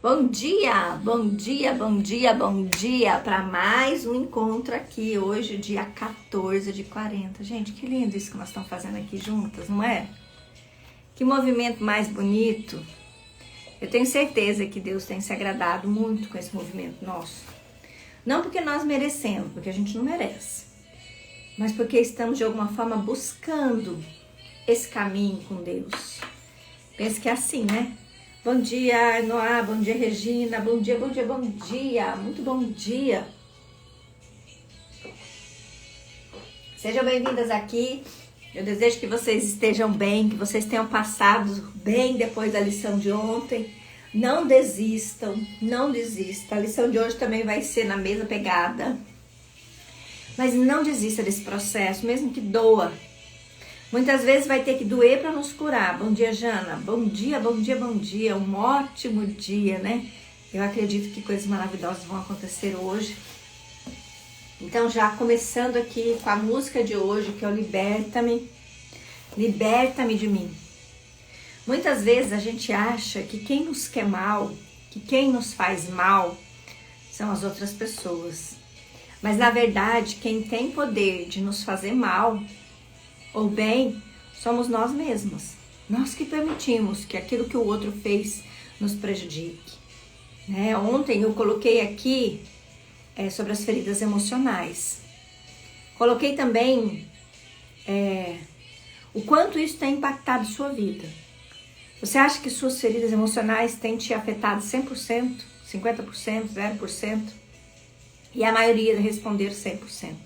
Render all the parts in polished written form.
Bom dia, bom dia, bom dia, bom dia para mais um encontro aqui hoje, dia 14 de 40. Gente, que lindo isso que nós estamos fazendo aqui juntas, não é? Que movimento mais bonito. Eu tenho certeza que Deus tem se agradado muito com esse movimento nosso. Não porque nós merecemos, porque a gente não merece, mas porque estamos de alguma forma buscando esse caminho com Deus. Penso que é assim, né? Bom dia, Noah, bom dia, Regina, bom dia, bom dia, bom dia, muito bom dia. Sejam bem-vindas aqui, eu desejo que vocês estejam bem, que vocês tenham passado bem depois da lição de ontem. Não desistam, não desistam, a lição de hoje também vai ser na mesma pegada. Mas não desista desse processo, mesmo que doa. Muitas vezes vai ter que doer para nos curar. Bom dia, Jana. Bom dia, bom dia, bom dia. Um ótimo dia, né? Eu acredito que coisas maravilhosas vão acontecer hoje. Então, já começando aqui com a música de hoje, que é o Liberta-me. Liberta-me de mim. Muitas vezes a gente acha que quem nos quer mal, que quem nos faz mal, são as outras pessoas. Mas, na verdade, quem tem poder de nos fazer mal ou bem, somos nós mesmos. Nós que permitimos que aquilo que o outro fez nos prejudique. Né? Ontem eu coloquei aqui sobre as feridas emocionais. Coloquei também o quanto isso tem impactado sua vida. Você acha que suas feridas emocionais têm te afetado 100%, 50%, 0%? E a maioria responder 100%.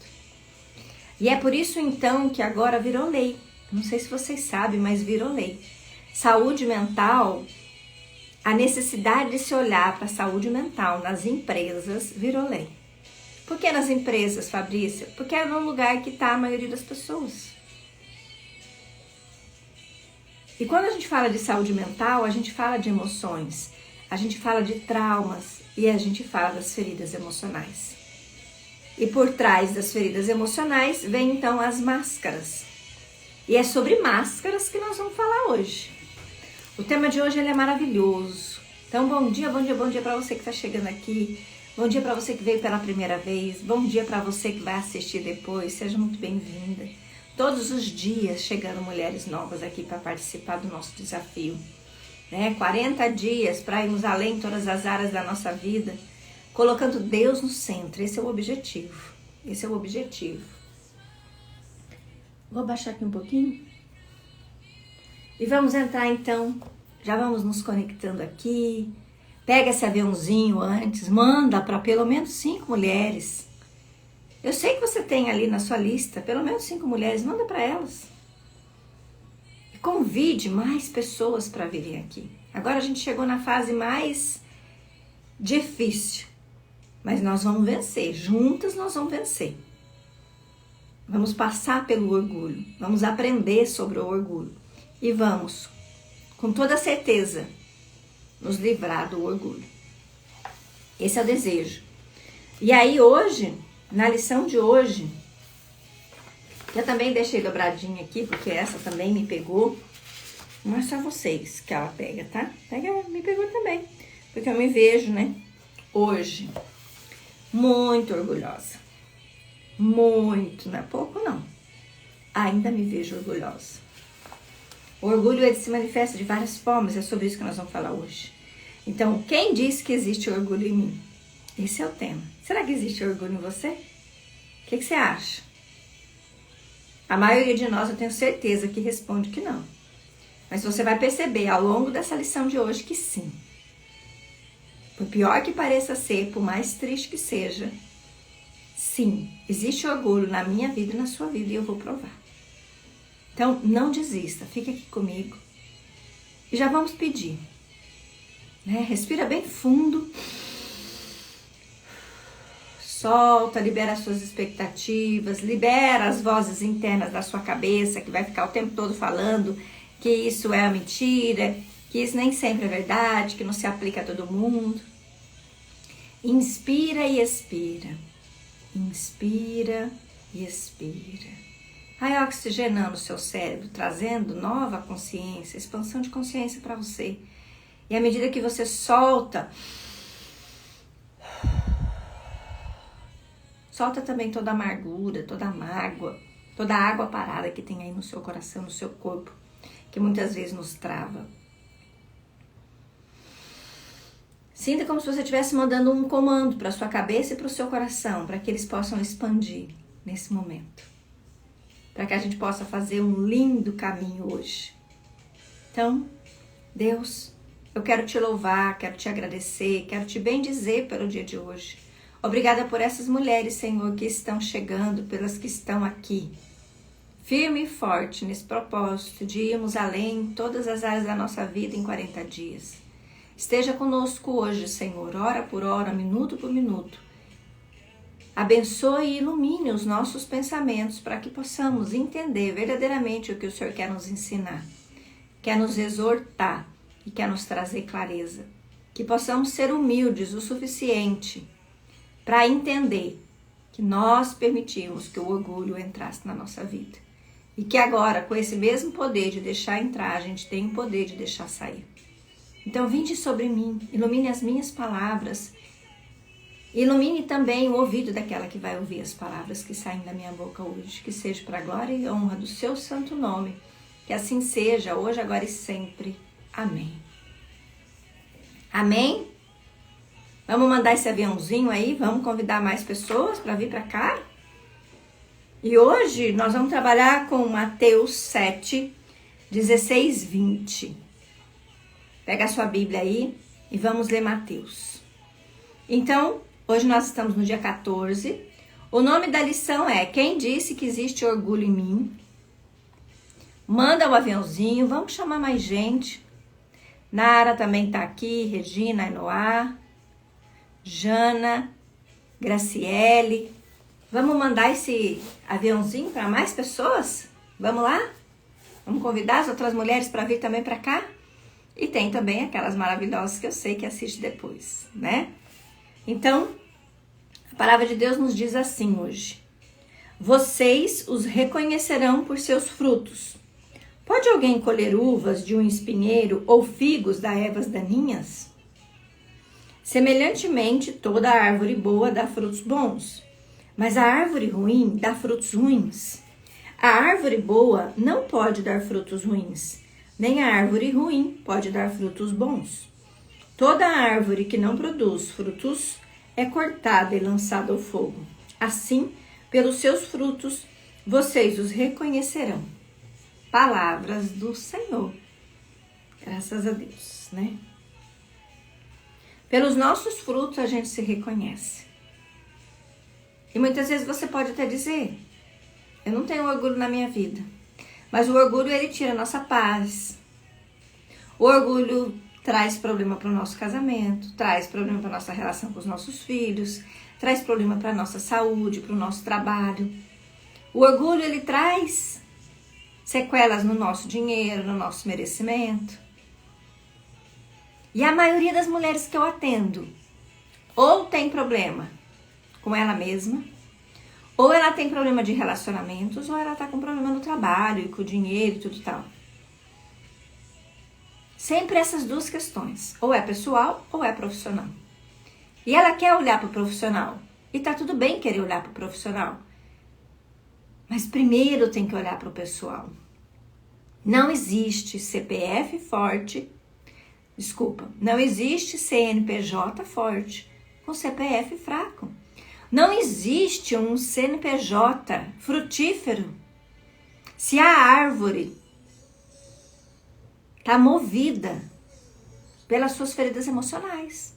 E é por isso, então, que agora virou lei. Não sei se vocês sabem, mas virou lei. Saúde mental, a necessidade de se olhar para a saúde mental nas empresas virou lei. Por que nas empresas, Fabrícia? Porque é no lugar que está a maioria das pessoas. E quando a gente fala de saúde mental, a gente fala de emoções, a gente fala de traumas e a gente fala das feridas emocionais. E por trás das feridas emocionais vem então as máscaras. E é sobre máscaras que nós vamos falar hoje. O tema de hoje ele é maravilhoso. Então bom dia, bom dia, bom dia para você que está chegando aqui. Bom dia para você que veio pela primeira vez. Bom dia para você que vai assistir depois. Seja muito bem-vinda. Todos os dias chegando mulheres novas aqui para participar do nosso desafio. 40 dias para irmos além de todas as áreas da nossa vida. Colocando Deus no centro, esse é o objetivo. Esse é o objetivo. Vou abaixar aqui um pouquinho. E vamos entrar então, já vamos nos conectando aqui. Pega esse aviãozinho antes, manda para pelo menos 5 mulheres. Eu sei que você tem ali na sua lista pelo menos 5 mulheres, manda para elas. E convide mais pessoas para virem aqui. Agora a gente chegou na fase mais difícil. Mas nós vamos vencer, juntas nós vamos vencer. Vamos passar pelo orgulho, vamos aprender sobre o orgulho. E vamos, com toda certeza, nos livrar do orgulho. Esse é o desejo. E aí hoje, na lição de hoje, eu também deixei dobradinha aqui, porque essa também me pegou. Não é só vocês que ela pega, tá? Me pegou também, porque eu me vejo, né, hoje muito orgulhosa. Muito, não é pouco não. Ainda me vejo orgulhosa. O orgulho ele se manifesta de várias formas, é sobre isso que nós vamos falar hoje. Então, quem disse que existe orgulho em mim? Esse é o tema. Será que existe orgulho em você? O que você acha? A maioria de nós eu tenho certeza que responde que não. Mas você vai perceber ao longo dessa lição de hoje que sim. Por pior que pareça ser, por mais triste que seja, sim, existe orgulho na minha vida e na sua vida e eu vou provar. Então, não desista, fique aqui comigo e já vamos pedir. Respira bem fundo, solta, libera as suas expectativas, libera as vozes internas da sua cabeça que vai ficar o tempo todo falando que isso é uma mentira, que isso nem sempre é verdade, que não se aplica a todo mundo. Inspira e expira. Inspira e expira. Vai oxigenando o seu cérebro, trazendo nova consciência, expansão de consciência para você. E à medida que você solta também toda a amargura, toda a mágoa, toda a água parada que tem aí no seu coração, no seu corpo, que muitas vezes nos trava. Sinta como se você estivesse mandando um comando para a sua cabeça e para o seu coração, para que eles possam expandir nesse momento. Para que a gente possa fazer um lindo caminho hoje. Então, Deus, eu quero te louvar, quero te agradecer, quero te bendizer pelo dia de hoje. Obrigada por essas mulheres, Senhor, que estão chegando, pelas que estão aqui. Firme e forte nesse propósito de irmos além em todas as áreas da nossa vida em 40 dias. Esteja conosco hoje, Senhor, hora por hora, minuto por minuto. Abençoe e ilumine os nossos pensamentos para que possamos entender verdadeiramente o que o Senhor quer nos ensinar, quer nos exortar e quer nos trazer clareza. Que possamos ser humildes o suficiente para entender que nós permitimos que o orgulho entrasse na nossa vida. E que agora, com esse mesmo poder de deixar entrar, a gente tem o poder de deixar sair. Então, vinde sobre mim, ilumine as minhas palavras, ilumine também o ouvido daquela que vai ouvir as palavras que saem da minha boca hoje, que seja para a glória e honra do seu santo nome, que assim seja, hoje, agora e sempre. Amém. Amém? Vamos mandar esse aviãozinho aí, vamos convidar mais pessoas para vir para cá? E hoje nós vamos trabalhar com Mateus 7, 16, 20. Pega a sua Bíblia aí e vamos ler Mateus. Então, hoje nós estamos no dia 14. O nome da lição é Quem disse que existe orgulho em mim? Manda o aviãozinho, vamos chamar mais gente. Nara também está aqui, Regina, Enoá, Jana, Graciele. Vamos mandar esse aviãozinho para mais pessoas? Vamos lá? Vamos convidar as outras mulheres para vir também para cá? E tem também aquelas maravilhosas que eu sei que assiste depois, né? Então, a palavra de Deus nos diz assim hoje. Vocês os reconhecerão por seus frutos. Pode alguém colher uvas de um espinheiro ou figos da ervas daninhas? Semelhantemente, toda árvore boa dá frutos bons, mas a árvore ruim dá frutos ruins. A árvore boa não pode dar frutos ruins, nem a árvore ruim pode dar frutos bons. Toda árvore que não produz frutos é cortada e lançada ao fogo. Assim, pelos seus frutos, vocês os reconhecerão. Palavras do Senhor. Graças a Deus, né? Pelos nossos frutos a gente se reconhece. E muitas vezes você pode até dizer, eu não tenho orgulho na minha vida. Mas o orgulho, ele tira a nossa paz. O orgulho traz problema para o nosso casamento, traz problema para a nossa relação com os nossos filhos, traz problema para a nossa saúde, para o nosso trabalho. O orgulho, ele traz sequelas no nosso dinheiro, no nosso merecimento. E a maioria das mulheres que eu atendo, ou tem problema com ela mesma, ou ela tem problema de relacionamentos, ou ela tá com problema no trabalho e com o dinheiro e tudo tal. Sempre essas duas questões. Ou é pessoal, ou é profissional. E ela quer olhar para o profissional. E tá tudo bem querer olhar para o profissional. Mas primeiro tem que olhar para o pessoal. Não existe CPF forte. Não existe CNPJ forte com CPF fraco. Não existe um CNPJ frutífero se a árvore está movida pelas suas feridas emocionais.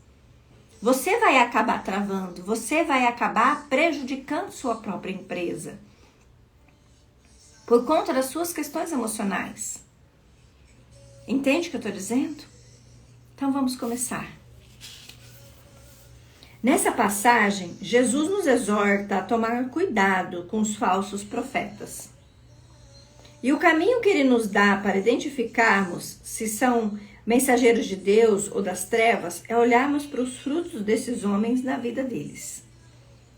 Você vai acabar travando, você vai acabar prejudicando sua própria empresa por conta das suas questões emocionais. Entende o que eu estou dizendo? Então vamos começar. Nessa passagem, Jesus nos exorta a tomar cuidado com os falsos profetas. E o caminho que ele nos dá para identificarmos se são mensageiros de Deus ou das trevas é olharmos para os frutos desses homens na vida deles.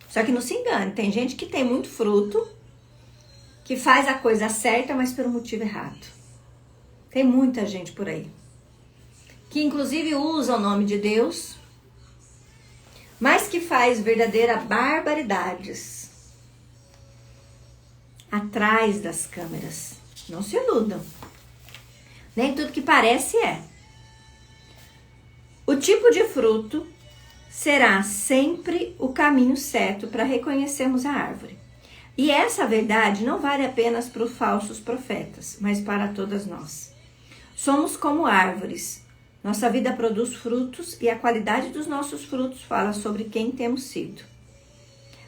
Só que não se engane, tem gente que tem muito fruto, que faz a coisa certa, mas pelo motivo errado. Tem muita gente por aí. que inclusive usa o nome de Deus, mas que faz verdadeiras barbaridades atrás das câmeras. Não se iludam. Nem tudo que parece é. O tipo de fruto será sempre o caminho certo para reconhecermos a árvore. E essa verdade não vale apenas para os falsos profetas, mas para todas nós. Somos como árvores. Nossa vida produz frutos e a qualidade dos nossos frutos fala sobre quem temos sido.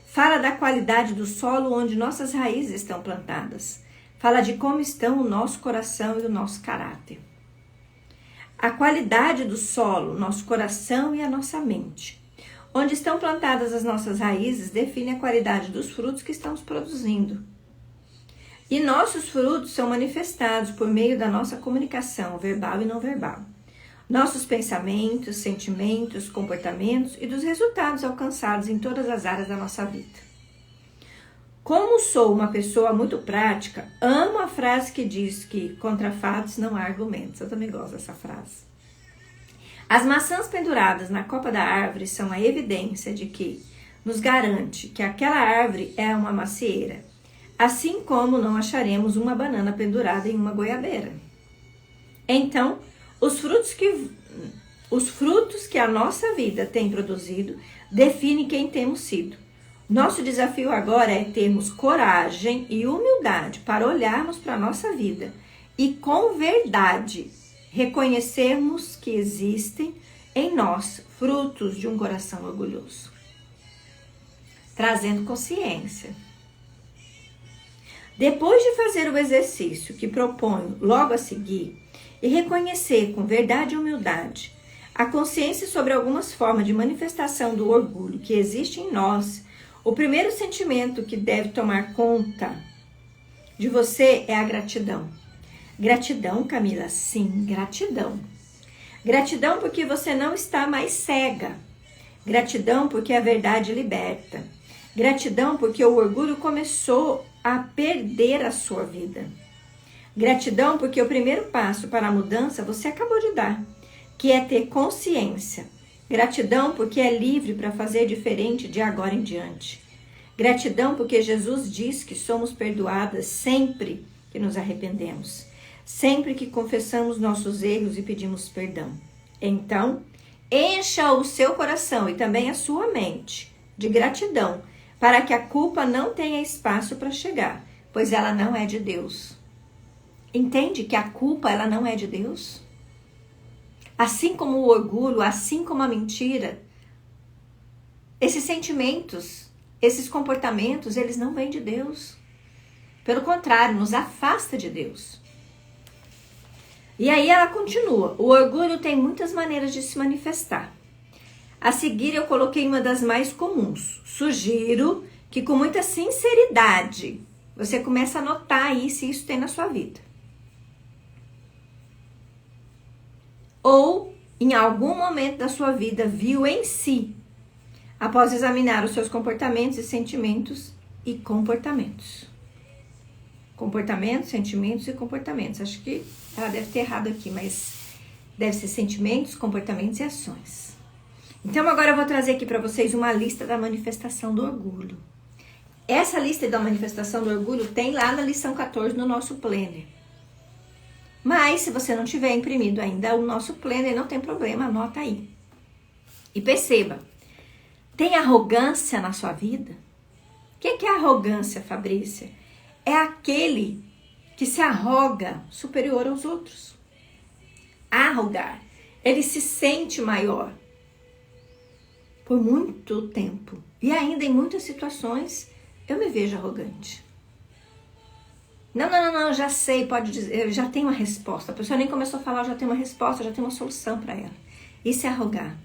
Fala da qualidade do solo onde nossas raízes estão plantadas. Fala de como estão o nosso coração e o nosso caráter. A qualidade do solo, nosso coração e a nossa mente. Onde estão plantadas as nossas raízes define a qualidade dos frutos que estamos produzindo. E nossos frutos são manifestados por meio da nossa comunicação verbal e não verbal. Nossos pensamentos, sentimentos, comportamentos e dos resultados alcançados em todas as áreas da nossa vida. Como sou uma pessoa muito prática, amo a frase que diz que contra fatos não há argumentos. Eu também gosto dessa frase. As maçãs penduradas na copa da árvore são a evidência de que nos garante que aquela árvore é uma macieira, assim como não acharemos uma banana pendurada em uma goiabeira. Então, os frutos que a nossa vida tem produzido definem quem temos sido. Nosso desafio agora é termos coragem e humildade para olharmos para a nossa vida e com verdade reconhecermos que existem em nós frutos de um coração orgulhoso. Trazendo consciência. Depois de fazer o exercício que proponho logo a seguir e reconhecer com verdade e humildade a consciência sobre algumas formas de manifestação do orgulho que existe em nós, o primeiro sentimento que deve tomar conta de você é a gratidão. Gratidão, Camila? Sim, gratidão. Gratidão porque você não está mais cega. Gratidão porque a verdade liberta. Gratidão porque o orgulho começou a perder a sua vida. Gratidão porque o primeiro passo para a mudança você acabou de dar, que é ter consciência. Gratidão porque é livre para fazer diferente de agora em diante. Gratidão porque Jesus diz que somos perdoadas sempre que nos arrependemos, sempre que confessamos nossos erros e pedimos perdão. Então, encha o seu coração e também a sua mente de gratidão, para que a culpa não tenha espaço para chegar, pois ela não é de Deus. Entende que a culpa ela não é de Deus? Assim como o orgulho, assim como a mentira, esses sentimentos, esses comportamentos, eles não vêm de Deus. Pelo contrário, nos afasta de Deus. E aí ela continua. O orgulho tem muitas maneiras de se manifestar. A seguir eu coloquei uma das mais comuns. Sugiro que com muita sinceridade você comece a notar aí se isso tem na sua vida. Ou em algum momento da sua vida viu em si, após examinar os seus comportamentos e sentimentos e comportamentos. Comportamentos, sentimentos e comportamentos. Acho que ela deve ter errado aqui, mas deve ser sentimentos, comportamentos e ações. Então agora eu vou trazer aqui para vocês uma lista da manifestação do orgulho. Essa lista da manifestação do orgulho tem lá na lição 14 no nosso planner. Mas se você não tiver imprimido ainda o nosso planner, não tem problema, anota aí. E perceba, tem arrogância na sua vida? O que é arrogância, Fabrícia? É aquele que se arroga superior aos outros. Arrogar. Ele se sente maior por muito tempo. E ainda em muitas situações eu me vejo arrogante. Não, já sei, pode dizer, eu já tenho uma resposta. A pessoa nem começou a falar, eu já tenho uma resposta, eu já tenho uma solução para ela. Isso é arrogar.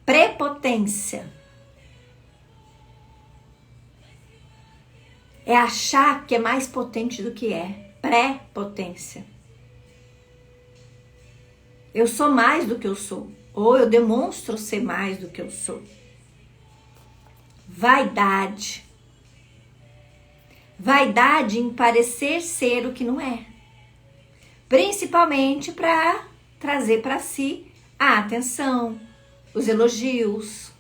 Prepotência. É achar que é mais potente do que é. Prepotência. Eu sou mais do que eu sou. Ou eu demonstro ser mais do que eu sou. Vaidade. Vaidade em parecer ser o que não é. Principalmente para trazer para si a atenção, os elogios.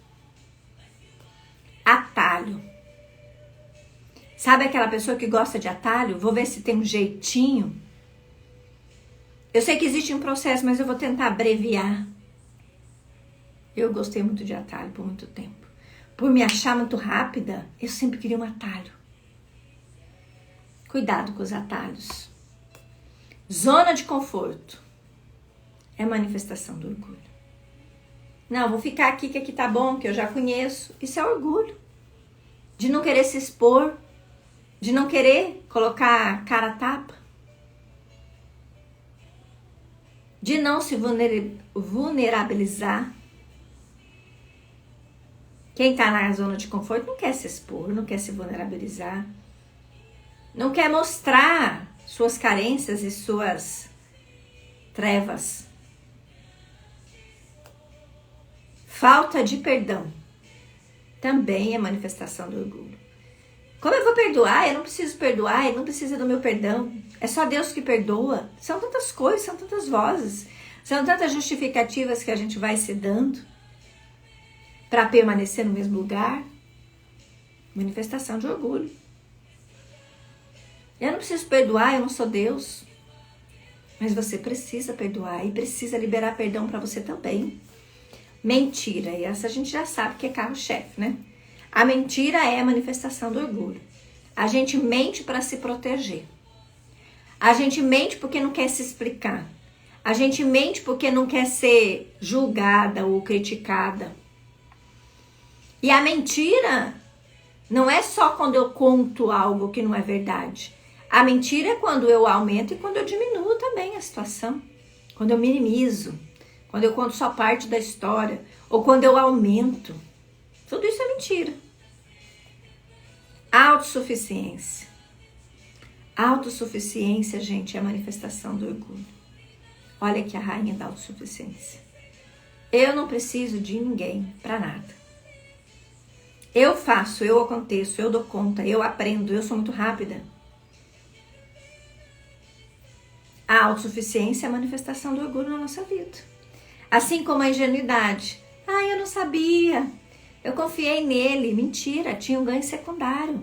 Atalho. Sabe aquela pessoa que gosta de atalho? Vou ver se tem um jeitinho. Eu sei que existe um processo, mas eu vou tentar abreviar. Eu gostei muito de atalho por muito tempo. Por me achar muito rápida, eu sempre queria um atalho. Cuidado com os atalhos. Zona de conforto é manifestação do orgulho. Não, vou ficar aqui que aqui tá bom, que eu já conheço. Isso é orgulho. De não querer se expor, de não querer colocar a cara a tapa, de não se vulnerabilizar. Quem tá na zona de conforto não quer se expor, não quer se vulnerabilizar, não quer mostrar suas carências e suas trevas. Falta de perdão também é manifestação do orgulho. Como eu vou perdoar? Eu não preciso perdoar, ele não precisa do meu perdão. É só Deus que perdoa. São tantas coisas, são tantas vozes, são tantas justificativas que a gente vai se dando para permanecer no mesmo lugar. Manifestação de orgulho. Eu não preciso perdoar, eu não sou Deus. Mas você precisa perdoar e precisa liberar perdão para você também. Mentira, e essa a gente já sabe que é carro-chefe, né? A mentira é a manifestação do orgulho. A gente mente para se proteger. A gente mente porque não quer se explicar. A gente mente porque não quer ser julgada ou criticada. E a mentira não é só quando eu conto algo que não é verdade. A mentira é quando eu aumento e quando eu diminuo também a situação. Quando eu minimizo. Quando eu conto só parte da história. Ou quando eu aumento. Tudo isso é mentira. Autossuficiência. Autossuficiência, gente, é a manifestação do orgulho. Olha aqui a rainha da autossuficiência. Eu não preciso de ninguém para nada. Eu faço, eu aconteço, eu dou conta, eu aprendo, eu sou muito rápida. A autossuficiência é a manifestação do orgulho na nossa vida. Assim como a ingenuidade. Ah, eu não sabia. Eu confiei nele. Mentira, tinha um ganho secundário.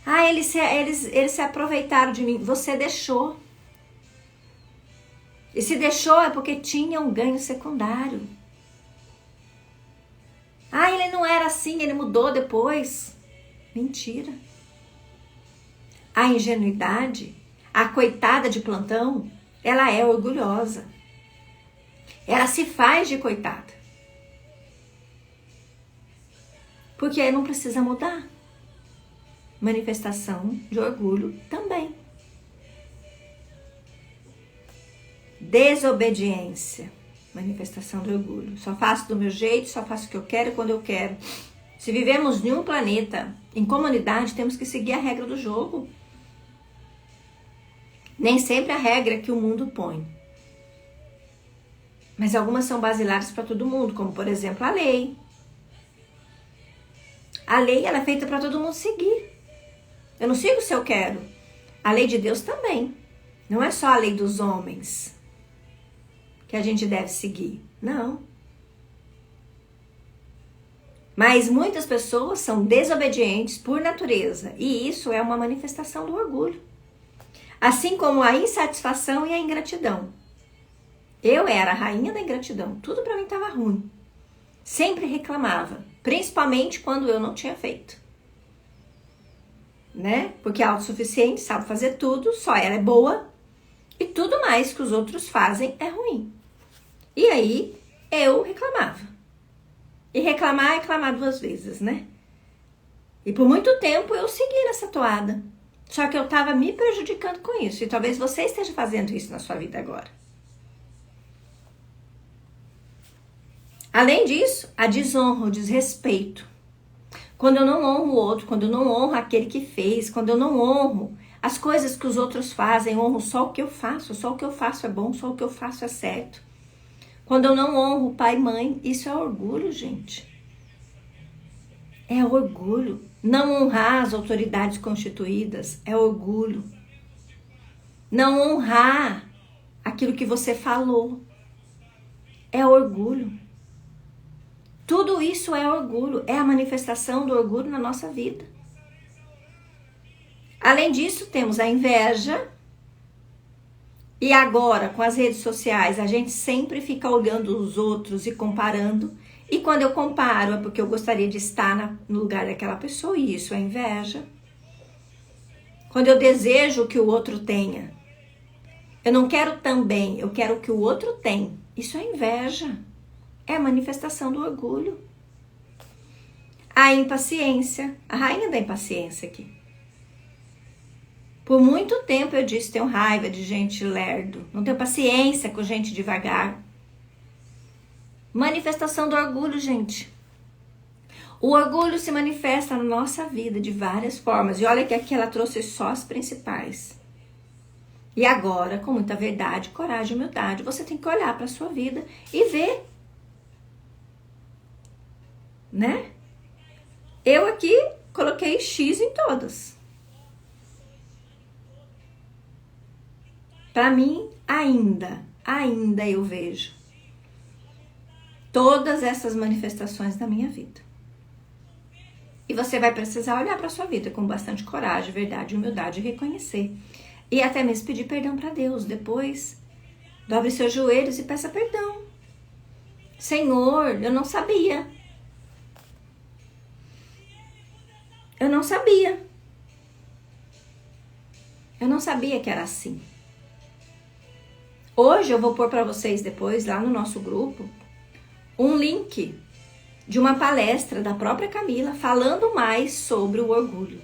Ah, eles se aproveitaram de mim. Você deixou. E se deixou é porque tinha um ganho secundário. Ah, ele não era assim, ele mudou depois. Mentira. A ingenuidade, a coitada de plantão, ela é orgulhosa. Ela se faz de coitada. Porque aí não precisa mudar. Manifestação de orgulho também. Desobediência. Manifestação do orgulho. Só faço do meu jeito, só faço o que eu quero quando eu quero. Se vivemos em um planeta, em comunidade, temos que seguir a regra do jogo. Nem sempre a regra que o mundo põe. Mas algumas são basilares para todo mundo, como por exemplo a lei. A lei ela é feita para todo mundo seguir. Eu não sigo se eu quero. A lei de Deus também. Não é só a lei dos homens que a gente deve seguir. Não. Mas muitas pessoas são desobedientes por natureza. E isso é uma manifestação do orgulho. Assim como a insatisfação e a ingratidão. Eu era a rainha da ingratidão. Tudo para mim estava ruim. Sempre reclamava. Principalmente quando eu não tinha feito. Né? Porque a autossuficiente sabe fazer tudo, só ela é boa. E tudo mais que os outros fazem é ruim. E aí, eu reclamava. E reclamar é reclamar duas vezes, né? E por muito tempo eu segui nessa toada. Só que eu estava me prejudicando com isso. E talvez você esteja fazendo isso na sua vida agora. Além disso, a desonra, o desrespeito. Quando eu não honro o outro, quando eu não honro aquele que fez, quando eu não honro as coisas que os outros fazem, honro só o que eu faço. Só o que eu faço é bom, só o que eu faço é certo. Quando eu não honro pai e mãe, isso é orgulho, gente. É orgulho. Não honrar as autoridades constituídas é orgulho. Não honrar aquilo que você falou. É orgulho. Tudo isso é orgulho, é a manifestação do orgulho na nossa vida. Além disso, temos a inveja. E agora, com as redes sociais, a gente sempre fica olhando os outros e comparando. E quando eu comparo, é porque eu gostaria de estar no lugar daquela pessoa, e isso é inveja. Quando eu desejo que o outro tenha, eu não quero também, eu quero que o outro tenha. Isso é inveja. É a manifestação do orgulho. A impaciência, a rainha da impaciência aqui. Por muito tempo eu disse, tenho raiva de gente lerdo, não tenho paciência com gente devagar. Manifestação do orgulho, gente. O orgulho se manifesta na nossa vida de várias formas. E olha que aqui ela trouxe só as principais. E agora, com muita verdade, coragem e humildade, você tem que olhar para a sua vida e ver. Né? Eu aqui coloquei X em todas. Para mim, ainda eu vejo todas essas manifestações na minha vida. E você vai precisar olhar para sua vida com bastante coragem, verdade, humildade e reconhecer. E até mesmo pedir perdão para Deus. Depois, dobre seus joelhos e peça perdão. Senhor, eu não sabia. Eu não sabia. Eu não sabia que era assim. Hoje eu vou pôr para vocês depois, lá no nosso grupo, um link de uma palestra da própria Camila falando mais sobre o orgulho,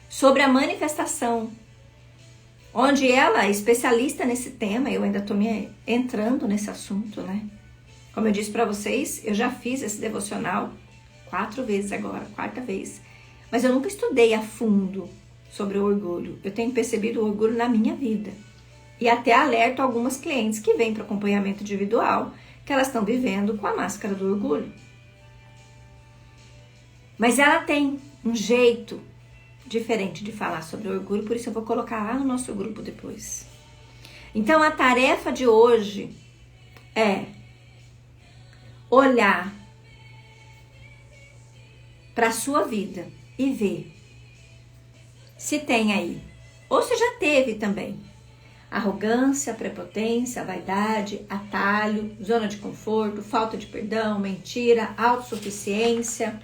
sobre a manifestação, onde ela é especialista nesse tema. Eu ainda estou entrando nesse assunto, né? Como eu disse para vocês, eu já fiz esse devocional 4 vezes agora, 4ª vez, mas eu nunca estudei a fundo sobre o orgulho. Eu tenho percebido o orgulho na minha vida. E até alerto algumas clientes que vêm para acompanhamento individual que elas estão vivendo com a máscara do orgulho. Mas ela tem um jeito diferente de falar sobre o orgulho, por isso eu vou colocar lá no nosso grupo depois. Então a tarefa de hoje é olhar para a sua vida e ver se tem aí, ou se já teve também, arrogância, prepotência, vaidade, atalho, zona de conforto, falta de perdão, mentira, autossuficiência,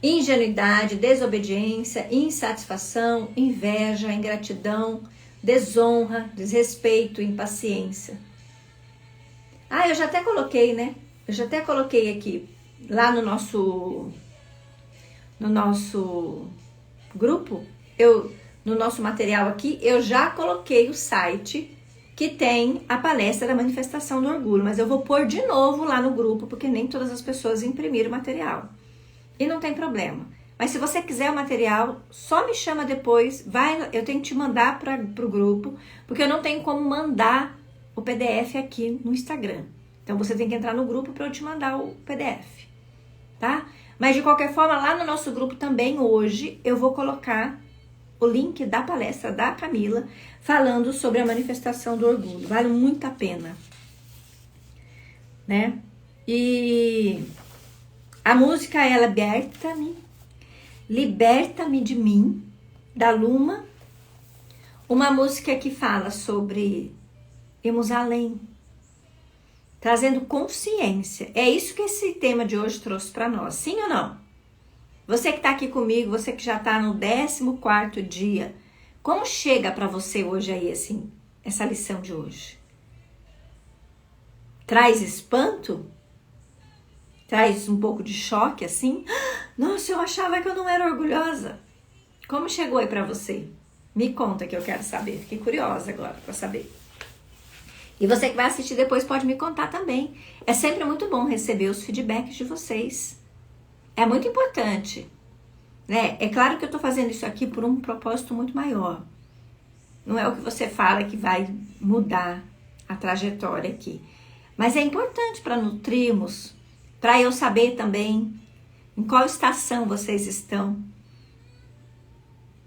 ingenuidade, desobediência, insatisfação, inveja, ingratidão, desonra, desrespeito, impaciência. Eu já até coloquei, né? Eu já até coloquei aqui, lá no nosso grupo, no nosso material aqui, eu já coloquei o site que tem a palestra da manifestação do orgulho, mas eu vou pôr de novo lá no grupo, porque nem todas as pessoas imprimiram o material. E não tem problema. Mas se você quiser o material, só me chama depois, eu tenho que te mandar para o grupo, porque eu não tenho como mandar o PDF aqui no Instagram. Então você tem que entrar no grupo para eu te mandar o PDF, tá? Mas de qualquer forma, lá no nosso grupo também hoje eu vou colocar o link da palestra da Camila falando sobre a manifestação do orgulho. Vale muito a pena, né? E a música é Liberta-me de mim, da Luma. Uma música que fala sobre irmos além, trazendo consciência. É isso que esse tema de hoje trouxe para nós, sim ou não? Você que está aqui comigo, você que já está no 14º dia, como chega para você hoje aí, assim, essa lição de hoje? Traz espanto? Traz um pouco de choque, assim? Nossa, eu achava que eu não era orgulhosa. Como chegou aí para você? Me conta que eu quero saber. Fiquei curiosa agora para saber. E você que vai assistir depois pode me contar também. É sempre muito bom receber os feedbacks de vocês. É muito importante, né? É claro que eu tô fazendo isso aqui por um propósito muito maior. Não é o que você fala que vai mudar a trajetória aqui. Mas é importante para nutrirmos, para eu saber também em qual estação vocês estão.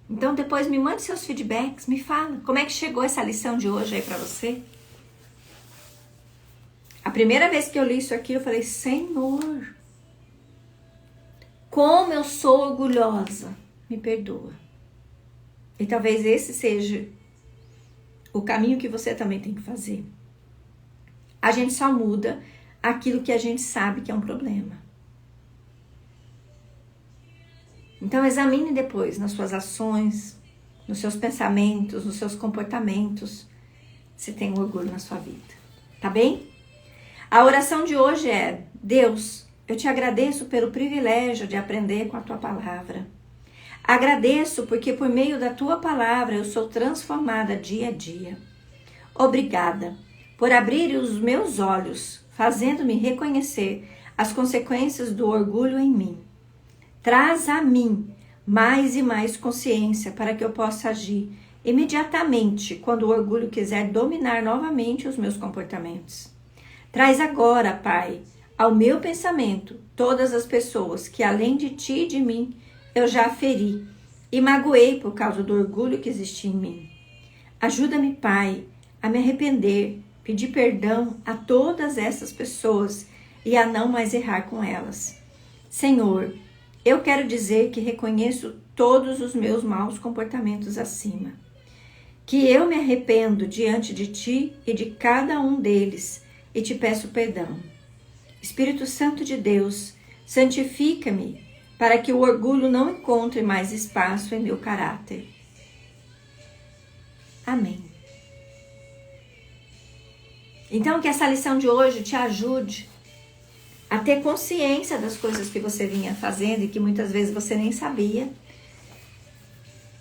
Então depois me mande seus feedbacks, me fala como é que chegou essa lição de hoje aí para você. A primeira vez que eu li isso aqui, eu falei, Senhor, como eu sou orgulhosa, me perdoa. E talvez esse seja o caminho que você também tem que fazer. A gente só muda aquilo que a gente sabe que é um problema. Então examine depois nas suas ações, nos seus pensamentos, nos seus comportamentos, se tem um orgulho na sua vida. Tá bem? A oração de hoje é: Deus, eu te agradeço pelo privilégio de aprender com a tua palavra. Agradeço porque por meio da tua palavra eu sou transformada dia a dia. Obrigada por abrir os meus olhos, fazendo-me reconhecer as consequências do orgulho em mim. Traz a mim mais e mais consciência para que eu possa agir imediatamente quando o orgulho quiser dominar novamente os meus comportamentos. Traz agora, Pai, ao meu pensamento todas as pessoas que além de ti e de mim eu já feri e magoei por causa do orgulho que existia em mim. Ajuda-me, Pai, a me arrepender, pedir perdão a todas essas pessoas e a não mais errar com elas. Senhor, eu quero dizer que reconheço todos os meus maus comportamentos acima. Que eu me arrependo diante de ti e de cada um deles e te peço perdão. Espírito Santo de Deus, santifica-me para que o orgulho não encontre mais espaço em meu caráter. Amém. Então, que essa lição de hoje te ajude a ter consciência das coisas que você vinha fazendo e que muitas vezes você nem sabia.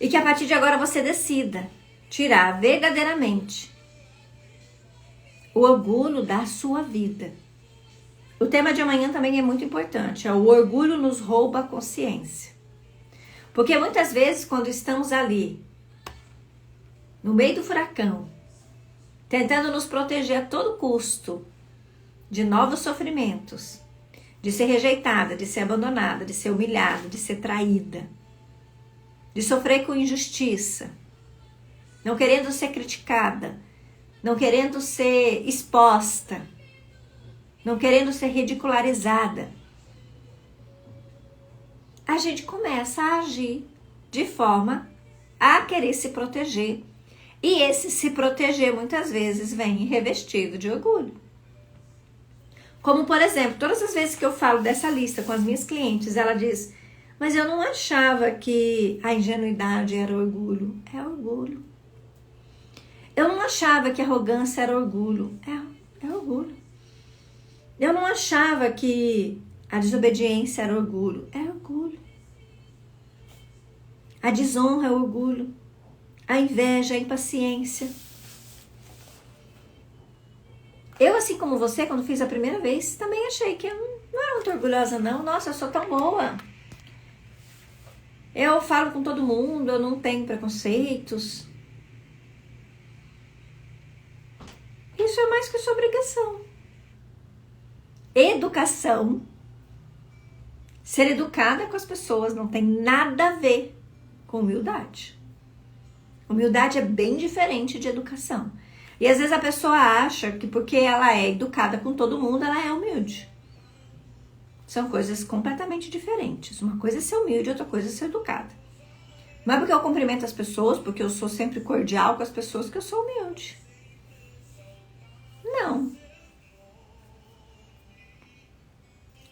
E que a partir de agora você decida tirar verdadeiramente o orgulho da sua vida. O tema de amanhã também é muito importante. É o orgulho nos rouba a consciência. Porque muitas vezes quando estamos ali, no meio do furacão, tentando nos proteger a todo custo de novos sofrimentos, de ser rejeitada, de ser abandonada, de ser humilhada, de ser traída, de sofrer com injustiça, não querendo ser criticada, não querendo ser exposta, não querendo ser ridicularizada, a gente começa a agir de forma a querer se proteger. E esse se proteger muitas vezes vem revestido de orgulho. Como, por exemplo, todas as vezes que eu falo dessa lista com as minhas clientes, ela diz, mas eu não achava que a ingenuidade era orgulho. É orgulho. Eu não achava que a arrogância era orgulho. É orgulho. Eu não achava que a desobediência era orgulho. É orgulho. A desonra é orgulho. A inveja, a impaciência. Eu, assim como você, quando fiz a primeira vez, também achei que eu não era muito orgulhosa, não. Nossa, eu sou tão boa. Eu falo com todo mundo, eu não tenho preconceitos. Isso é mais que sua obrigação. Educação. Ser educada com as pessoas não tem nada a ver com humildade. Humildade é bem diferente de educação. E às vezes a pessoa acha que porque ela é educada com todo mundo, ela é humilde. São coisas completamente diferentes. Uma coisa é ser humilde, outra coisa é ser educada. Não é porque eu cumprimento as pessoas, porque eu sou sempre cordial com as pessoas, que eu sou humilde. Não.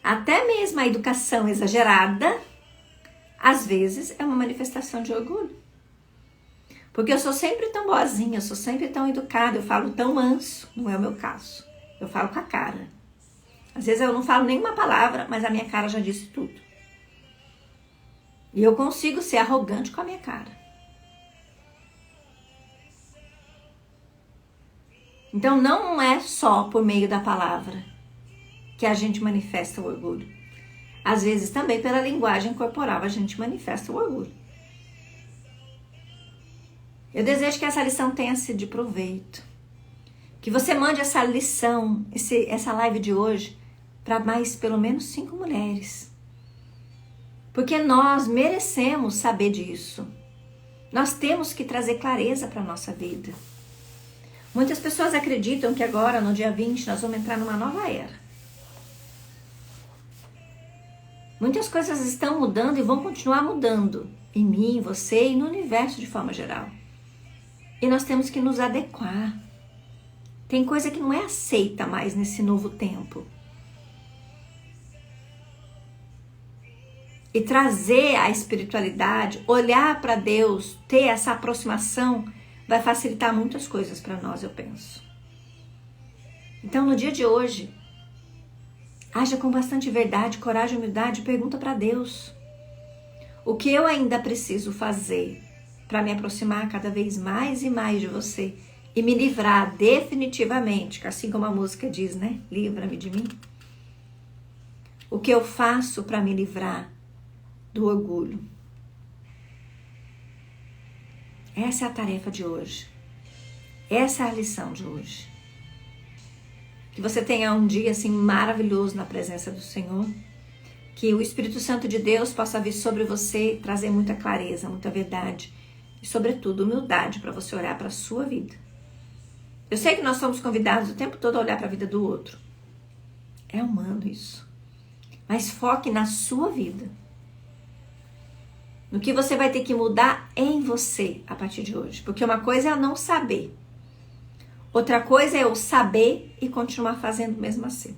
Até mesmo a educação exagerada, às vezes, é uma manifestação de orgulho. Porque eu sou sempre tão boazinha, eu sou sempre tão educada, eu falo tão manso, não é o meu caso. Eu falo com a cara. Às vezes eu não falo nenhuma palavra, mas a minha cara já disse tudo. E eu consigo ser arrogante com a minha cara. Então não é só por meio da palavra que a gente manifesta o orgulho. Às vezes também pela linguagem corporal a gente manifesta o orgulho. Eu desejo que essa lição tenha sido de proveito. Que você mande essa lição, essa live de hoje, para mais pelo menos 5 mulheres. Porque nós merecemos saber disso. Nós temos que trazer clareza para a nossa vida. Muitas pessoas acreditam que agora, no dia 20, nós vamos entrar numa nova era. Muitas coisas estão mudando e vão continuar mudando. Em mim, em você e no universo de forma geral. E nós temos que nos adequar. Tem coisa que não é aceita mais nesse novo tempo. E trazer a espiritualidade, olhar para Deus, ter essa aproximação, vai facilitar muitas coisas para nós, eu penso. Então, no dia de hoje, haja com bastante verdade, coragem e humildade, pergunta para Deus. O que eu ainda preciso fazer para me aproximar cada vez mais e mais de você e me livrar definitivamente, assim como a música diz, né? Livra-me de mim. O que eu faço para me livrar do orgulho? Essa é a tarefa de hoje. Essa é a lição de hoje. Que você tenha um dia assim maravilhoso na presença do Senhor. Que o Espírito Santo de Deus possa vir sobre você e trazer muita clareza, muita verdade. E sobretudo humildade para você olhar para a sua vida. Eu sei que nós somos convidados o tempo todo a olhar para a vida do outro. É humano isso. Mas foque na sua vida. No que você vai ter que mudar em você a partir de hoje. Porque uma coisa é eu não saber. Outra coisa é eu saber e continuar fazendo mesmo assim.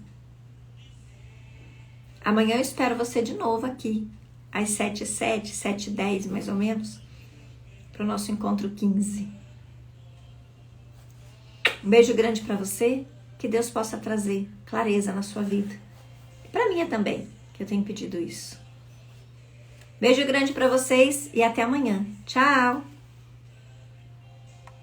Amanhã eu espero você de novo aqui. Às 7h07, 7h10 mais ou menos. Para o nosso encontro 15. Um beijo grande para você. Que Deus possa trazer clareza na sua vida. E para mim também, que eu tenho pedido isso. Beijo grande para vocês e até amanhã. Tchau!